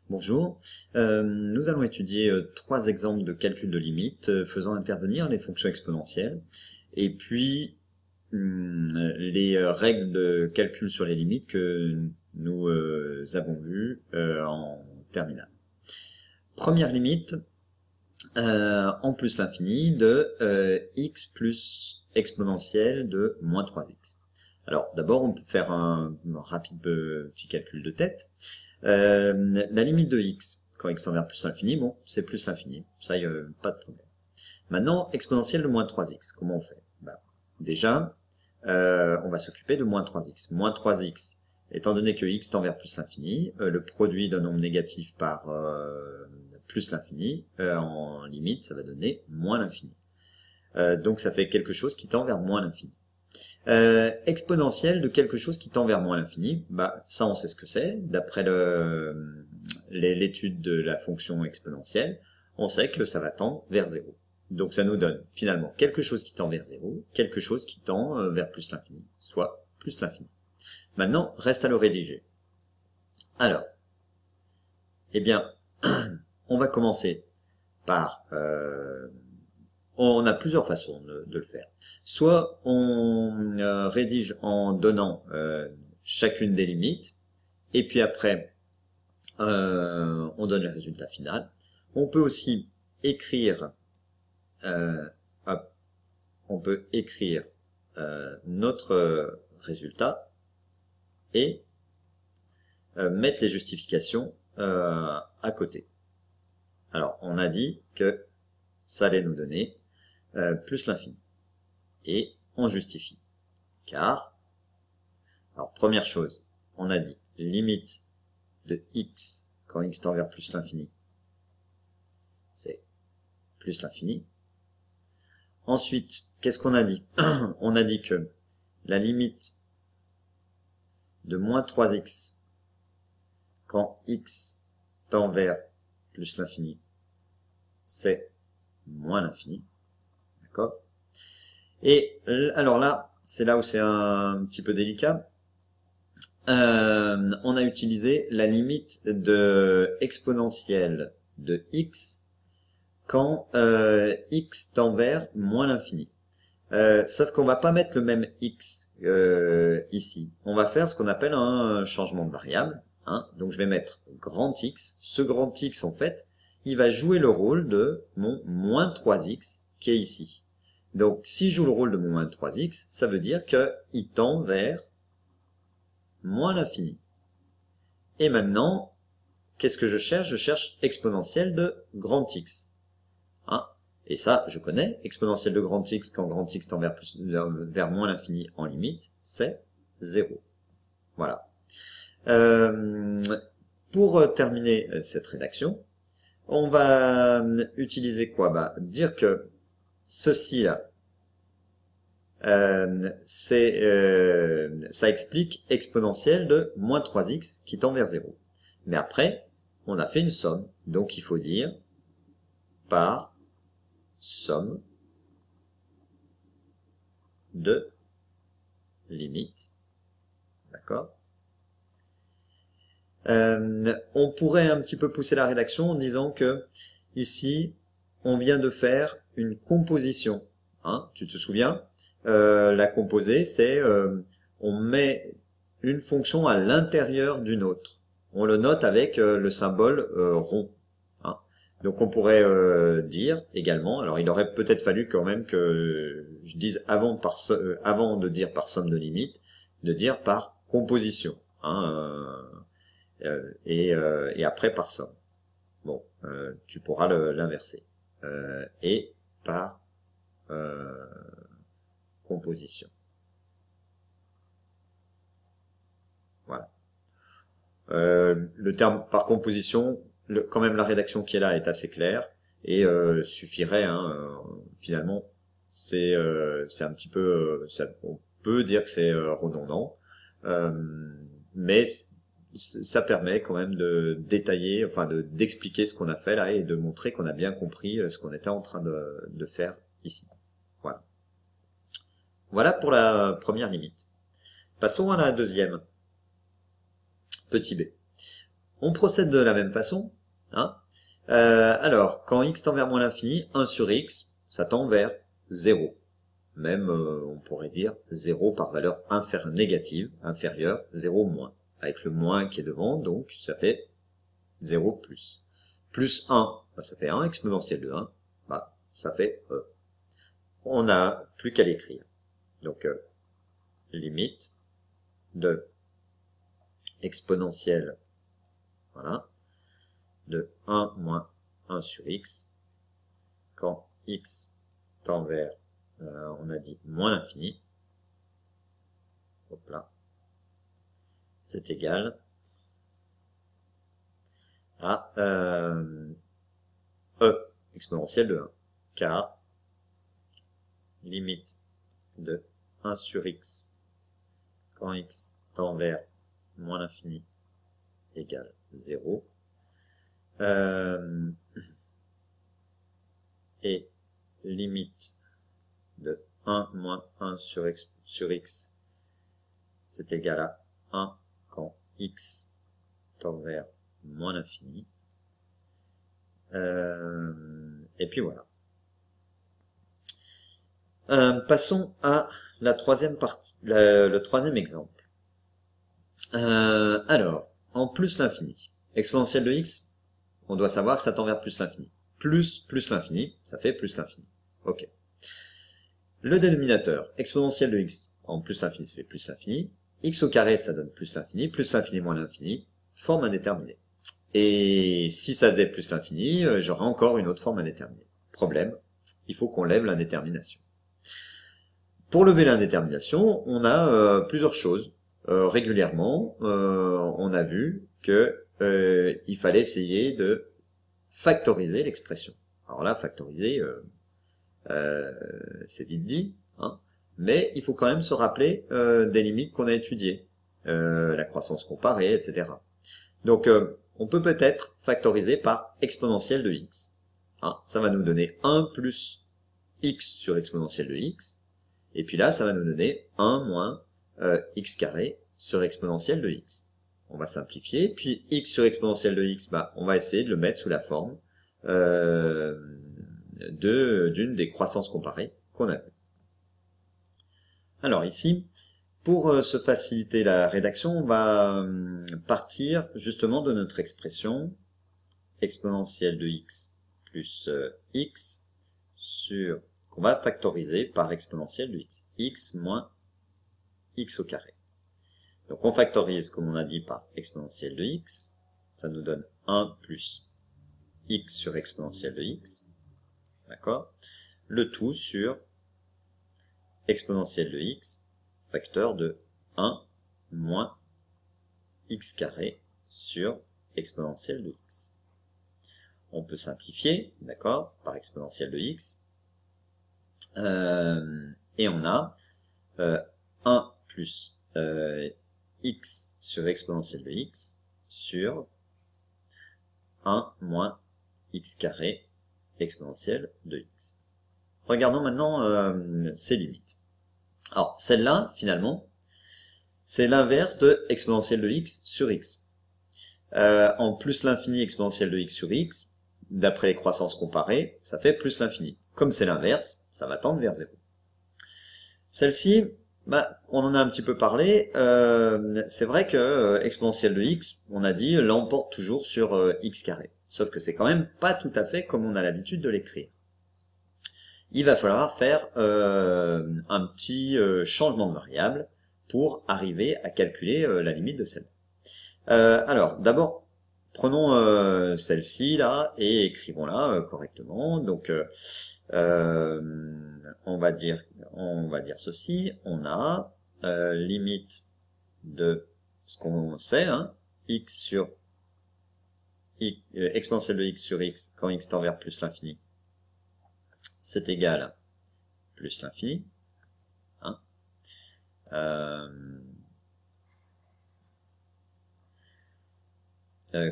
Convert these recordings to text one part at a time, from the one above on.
Bonjour, nous allons étudier trois exemples de calcul de limites faisant intervenir les fonctions exponentielles et puis les règles de calcul sur les limites que nous avons vues en terminale. Première limite, en plus l'infini de x plus exponentielle de moins 3x. Alors d'abord on peut faire un rapide petit calcul de tête. La limite de x, quand x tend vers plus l'infini, bon, c'est plus l'infini, ça y a pas de problème. Maintenant, exponentielle de moins 3x, comment on fait? Déjà, on va s'occuper de moins 3x. Moins 3x, étant donné que x tend vers plus l'infini, le produit d'un nombre négatif par plus l'infini, en limite, ça va donner moins l'infini. Donc ça fait quelque chose qui tend vers moins l'infini. Exponentielle de quelque chose qui tend vers moins l'infini, ça on sait ce que c'est. D'après l'étude de la fonction exponentielle, on sait que ça va tendre vers 0. Donc ça nous donne finalement quelque chose qui tend vers 0, quelque chose qui tend vers plus l'infini, soit plus l'infini. Maintenant, reste à le rédiger. Alors, eh bien, on va commencer par... on a plusieurs façons de le faire. Soit on rédige en donnant chacune des limites, et puis après, on donne le résultat final. On peut aussi écrire, notre résultat et mettre les justifications à côté. Alors, on a dit que ça allait nous donner plus l'infini. Et on justifie. Car, alors première chose, on a dit limite de x quand x tend vers plus l'infini, c'est plus l'infini. Ensuite, qu'est-ce qu'on a dit? On a dit que la limite de moins 3x quand x tend vers plus l'infini, c'est moins l'infini. D'accord? Et alors là, c'est là où c'est un petit peu délicat. On a utilisé la limite de exponentielle de x quand x tend vers moins l'infini. Sauf qu'on va pas mettre le même x ici. On va faire ce qu'on appelle un changement de variable. Donc je vais mettre grand X. Ce grand X, en fait, il va jouer le rôle de mon moins 3x qui est ici. Donc s'il joue le rôle de mon moins 3x, ça veut dire qu'il tend vers moins l'infini. Et maintenant, qu'est-ce que je cherche? Je cherche exponentielle de grand X. Et ça, je connais. Exponentielle de grand X quand grand X tend vers moins l'infini en limite, c'est 0. Voilà. Pour terminer cette rédaction, on va utiliser quoi? Dire que ceci là, ça explique exponentielle de moins 3x qui tend vers 0. Mais après, on a fait une somme, donc il faut dire par somme de limite. D'accord? On pourrait un petit peu pousser la rédaction en disant que ici, on vient de faire une composition. Tu te souviens? La composée, c'est on met une fonction à l'intérieur d'une autre. On le note avec le symbole rond. Donc on pourrait dire également, alors il aurait peut-être fallu quand même que je dise avant de dire par somme de limite, de dire par composition. Et après par somme. Bon, tu pourras l'inverser. Et par composition. Voilà. Le terme par composition, quand même la rédaction qui est là est assez claire et suffirait. Finalement, c'est un petit peu, on peut dire que c'est redondant, mais ça permet quand même de détailler, enfin d'expliquer ce qu'on a fait là et de montrer qu'on a bien compris ce qu'on était en train de faire ici. Voilà. Voilà pour la première limite. Passons à la deuxième. Petit b. On procède de la même façon. Hein. Alors, quand x tend vers moins l'infini, 1 sur x, ça tend vers 0. Même, on pourrait dire 0 par valeur négative, inférieure, 0 moins. Avec le moins qui est devant, donc ça fait 0 plus. Plus 1, bah, ça fait 1, exponentielle de 1, bah, ça fait e. On n'a plus qu'à l'écrire. Donc, limite de exponentielle, voilà, de 1 moins 1 sur x, quand x tend vers, on a dit, moins l'infini, hop là, c'est égal à e, exponentielle de 1, car limite de 1 sur x, quand x tend vers moins l'infini, égale 0, et limite de 1 moins 1 sur x, c'est égal à 1 quand x tend vers moins l'infini. Et puis voilà. Passons à la troisième partie, le troisième exemple. Alors, en plus l'infini. Exponentielle de x, on doit savoir que ça tend vers plus l'infini. Plus l'infini, ça fait plus l'infini. Ok. Le dénominateur, exponentielle de x en plus l'infini, ça fait plus l'infini. X au carré, ça donne plus l'infini moins l'infini, forme indéterminée. Et si ça faisait plus l'infini, j'aurais encore une autre forme indéterminée. Problème, il faut qu'on lève l'indétermination. Pour lever l'indétermination, on a plusieurs choses. Régulièrement, on a vu que il fallait essayer de factoriser l'expression. Alors là, factoriser, c'est vite dit, hein, mais il faut quand même se rappeler des limites qu'on a étudiées, la croissance comparée, etc. Donc, on peut peut-être factoriser par exponentielle de x. Hein, ça va nous donner 1 plus x sur exponentielle de x. Et puis là, ça va nous donner 1 moins x carré sur exponentielle de x. On va simplifier. Puis x sur exponentielle de x, bah, on va essayer de le mettre sous la forme d'une des croissances comparées qu'on a vues. Alors ici, pour se faciliter la rédaction, on va partir justement de notre expression exponentielle de x plus x sur, qu'on va factoriser par exponentielle de x, x moins x au carré. Donc on factorise, comme on a dit, par exponentielle de x, ça nous donne 1 plus x sur exponentielle de x, d'accord? Le tout sur exponentielle de x, facteur de 1 moins x carré sur exponentielle de x. On peut simplifier, d'accord, par exponentielle de x. Et on a 1 plus x sur exponentielle de x sur 1 moins x carré exponentielle de x. Regardons maintenant ces limites. Alors, celle-là, finalement, c'est l'inverse de exponentielle de x sur x. En plus l'infini exponentielle de x sur x, d'après les croissances comparées, ça fait plus l'infini. Comme c'est l'inverse, ça va tendre vers 0. Celle-ci, bah, on en a un petit peu parlé. C'est vrai que exponentielle de x, on a dit, l'emporte toujours sur x carré. Sauf que c'est quand même pas tout à fait comme on a l'habitude de l'écrire. Il va falloir faire un petit changement de variable pour arriver à calculer la limite de celle-là. Alors, d'abord, prenons celle-ci là et écrivons-la correctement. Donc, on va dire ceci. On a limite de ce qu'on sait, hein, x sur exponentielle de x sur x quand x tend vers plus l'infini, c'est égal à plus l'infini. Hein.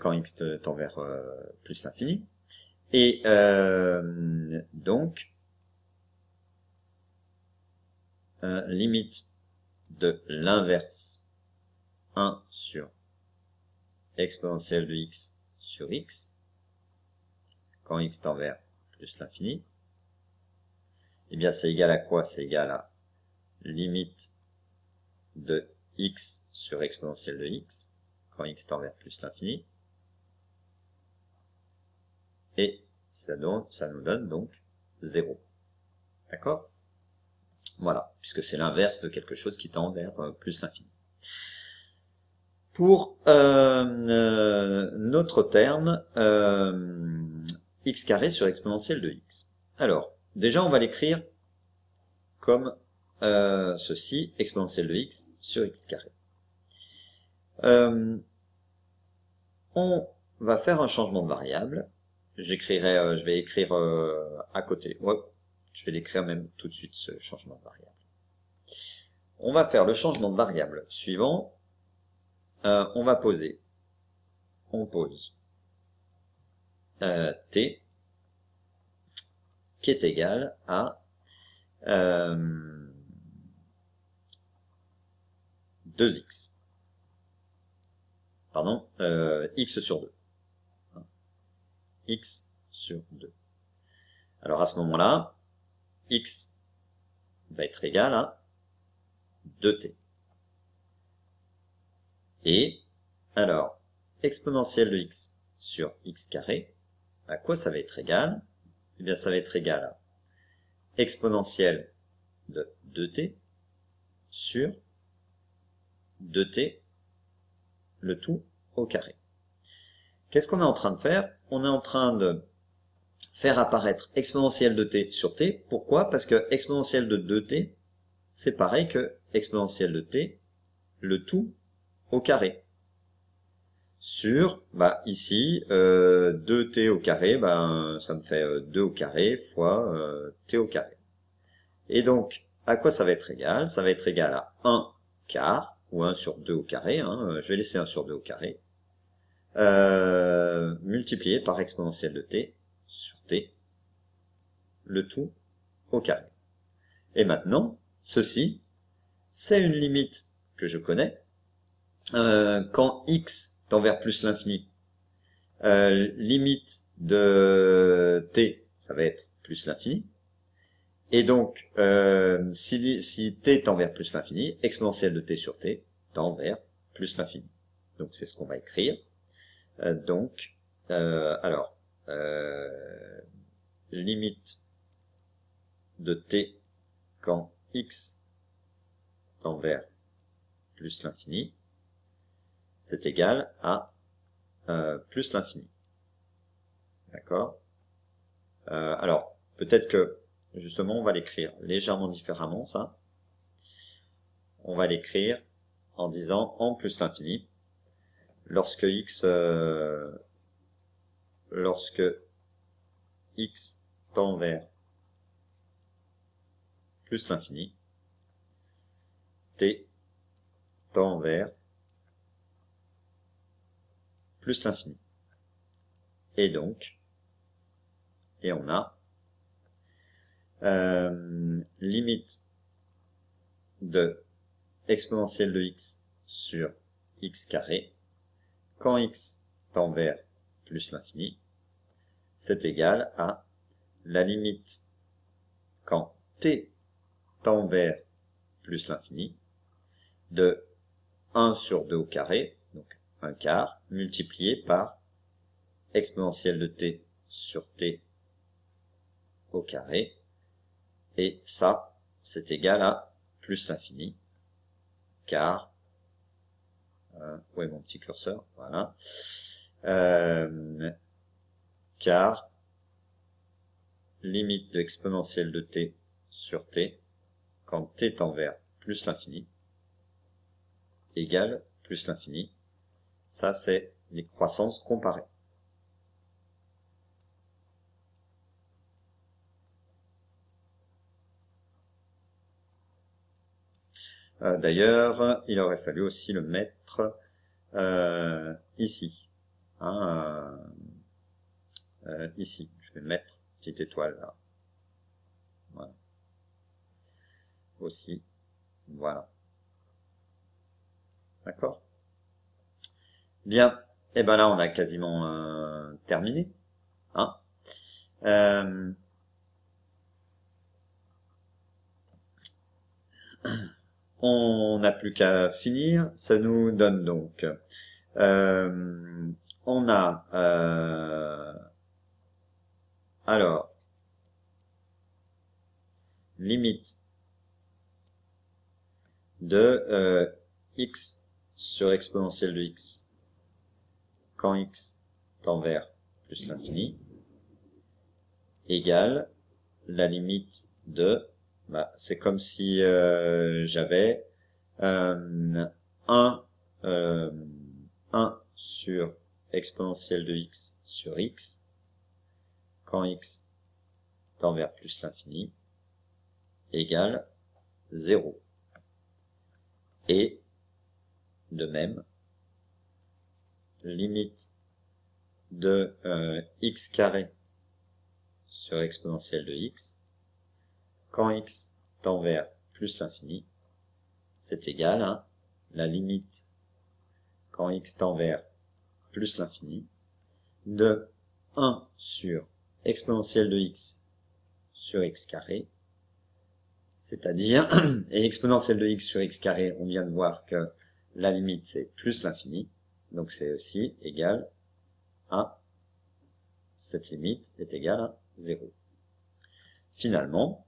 Quand x tend vers plus l'infini. Et donc, limite de l'inverse 1 sur exponentielle de x sur x, quand x tend vers plus l'infini, eh bien c'est égal à quoi? C'est égal à limite de x sur exponentielle de x, quand x tend vers plus l'infini, et ça nous donne donc 0. D'accord? Voilà, puisque c'est l'inverse de quelque chose qui tend vers plus l'infini. Pour notre terme, x carré sur exponentielle de x. Alors, déjà on va l'écrire comme ceci, exponentielle de x sur x carré. On va faire un changement de variable. Je vais écrire à côté. Ouais, je vais l'écrire même tout de suite, ce changement de variable. On va faire le changement de variable suivant. On va poser. On pose t qui est égal à 2x. Pardon, x sur 2. X sur 2. Alors à ce moment-là, x va être égal à 2t. Et alors, exponentielle de x sur x carré, à quoi ça va être égal? Eh bien, ça va être égal à exponentielle de 2t sur 2t, le tout au carré. Qu'est-ce qu'on est en train de faire? On est en train de faire apparaître exponentielle de t sur t. Pourquoi? Parce que exponentielle de 2t, c'est pareil que exponentielle de t, le tout au carré. Sur, ici, 2t au carré, ça me fait 2 au carré fois t au carré. Et donc, à quoi ça va être égal? Ça va être égal à 1 quart, ou 1 sur 2 au carré, je vais laisser 1 sur 2 au carré, multiplié par exponentielle de t sur t, le tout au carré. Et maintenant, ceci, c'est une limite que je connais. Quand x tend vers plus l'infini, limite de t, ça va être plus l'infini. Et donc, si t tend vers plus l'infini, exponentielle de t sur t tend vers plus l'infini. Donc, c'est ce qu'on va écrire. Limite de t quand x tend vers plus l'infini, c'est égal à plus l'infini. D'accord? Alors, peut-être que, justement, on va l'écrire légèrement différemment, ça. On va l'écrire en disant en plus l'infini, lorsque x tend vers plus l'infini, t tend vers plus l'infini. Et donc, on a limite de exponentielle de x sur x carré, quand x tend vers plus l'infini, c'est égal à la limite quand t tend vers plus l'infini de 1 sur 2 au carré, donc 1 quart, multiplié par exponentielle de t sur t au carré, et ça, c'est égal à plus l'infini, car, où est mon petit curseur? Voilà. Car limite de exponentielle de t sur t, quand t tend vers plus l'infini, égale plus l'infini. Ça, c'est les croissances comparées. D'ailleurs, il aurait fallu aussi le mettre ici. Ici, je vais mettre petite étoile là. Voilà. Aussi, voilà. D'accord? Bien. Et ben là, on a quasiment terminé. Hein. On n'a plus qu'à finir. Ça nous donne donc... on a... alors, limite de x sur exponentielle de x quand x tend vers plus l'infini égale la limite de, c'est comme si j'avais 1 sur exponentielle de x sur x quand x tend vers plus l'infini égale 0. Et, de même, limite de x carré sur exponentielle de x, quand x tend vers plus l'infini, c'est égal à la limite quand x tend vers plus l'infini de 1 sur exponentielle de x sur x carré, c'est-à-dire, et exponentielle de x sur x carré, on vient de voir que la limite c'est plus l'infini, donc c'est aussi égal à, cette limite est égale à 0. Finalement,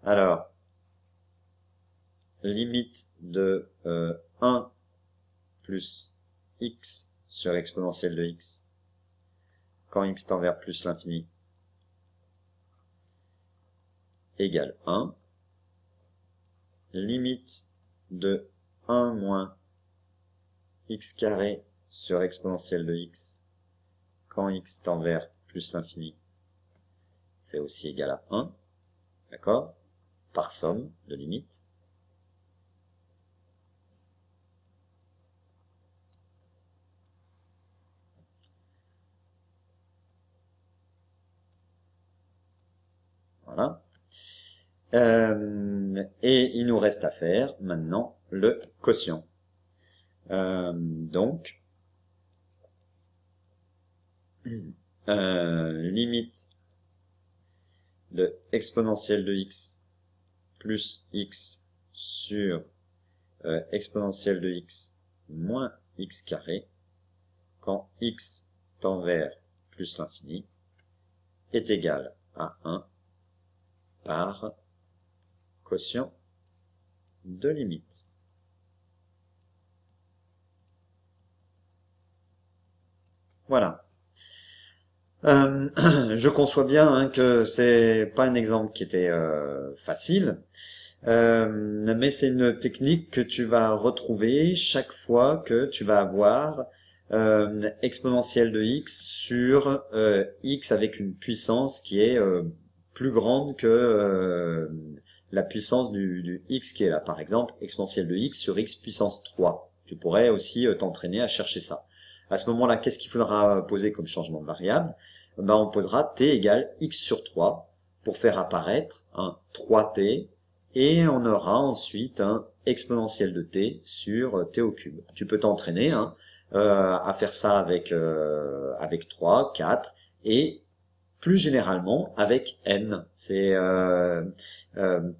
alors, limite de 1 plus x sur exponentielle de x quand x tend vers plus l'infini égale 1. Limite de 1 moins x carré sur exponentielle de x quand x tend vers plus l'infini, c'est aussi égal à 1, d'accord, par somme de limites. Voilà. Et il nous reste à faire maintenant le quotient. Donc, limite de exponentielle de x plus x sur exponentielle de x moins x carré quand x tend vers plus l'infini est égal à 1 par quotient de limite. Voilà. Je conçois bien que c'est pas un exemple qui était facile, mais c'est une technique que tu vas retrouver chaque fois que tu vas avoir exponentielle de x sur x avec une puissance qui est plus grande que la puissance du x qui est là. Par exemple, exponentielle de x sur x puissance 3. Tu pourrais aussi t'entraîner à chercher ça. À ce moment-là, qu'est-ce qu'il faudra poser comme changement de variable? On posera t égale x sur 3 pour faire apparaître un 3t et on aura ensuite un exponentielle de t sur t au cube. Tu peux t'entraîner à faire ça avec 3, 4 et plus généralement avec n. C'est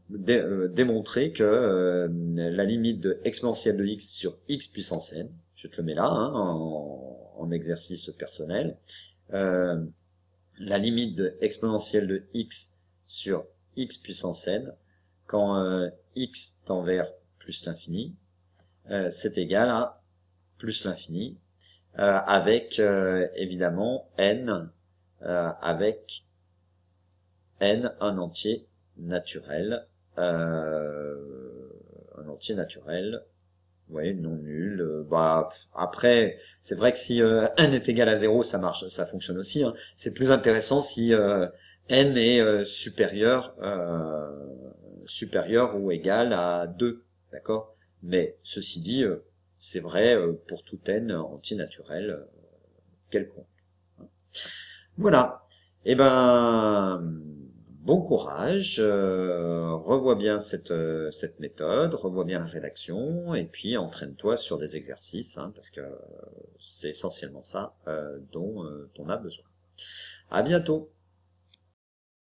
démontrer que la limite de exponentielle de x sur x puissance n, je te le mets là en exercice personnel, la limite de exponentielle de x sur x puissance n quand x tend vers plus l'infini, c'est égal à plus l'infini avec évidemment n avec n un entier naturel, vous voyez, non nul. Après, c'est vrai que si n est égal à 0, ça marche, ça fonctionne aussi. C'est plus intéressant si n est supérieur ou égal à 2, d'accord. Mais ceci dit, c'est vrai pour tout n entier naturel quelconque. Voilà. Et Bon courage, revois bien cette méthode, revois bien la rédaction, et puis entraîne-toi sur des exercices, hein, parce que c'est essentiellement ça dont on a besoin. À bientôt!